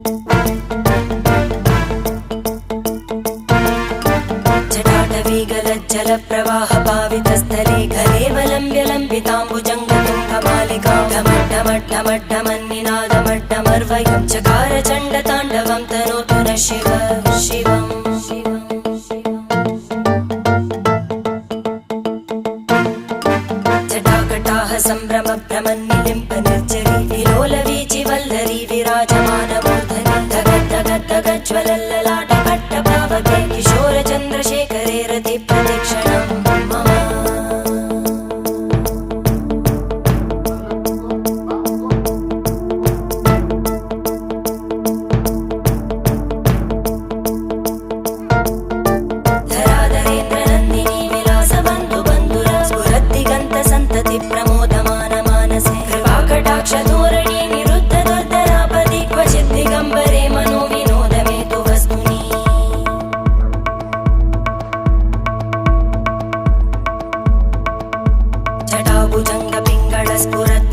जटाटवीगलज्जलप्रवाहपावितस्थले कलेवलम्ब्य लम्बिताम्बुजङ्गतुङ्गमालिकां ढमड्ढमड्ढमड्ढमन्निनादमड्ढमर्वयं चकार चण्डताण्डवं तनोतु नः शिव शिवम् जटाकटाः सम्भ्रमभ्रमन्निलिम्प निर्जरी विलोलवीचि वल्लरी विराजमानमूर्धनि धगद्धगद्धगज्ज्वलल्ललाटकट्टपावके किशोरचन्द्रशेखरे रतिप्रदक्षिणं मम धराधरेन्द्रनन्दिनी विलासबन्धुबन्धुर स्फुरद्दिगन्तसन्तति प्रमोदमान मानसे कृपाकटाक्षधोरणी निरुद्धदुर्धरापदि क्वचित् दिगम्बरे मनो विनोदमेतु वस्तुनि जटाभुजङ्गपिङ्गळस्फुरत्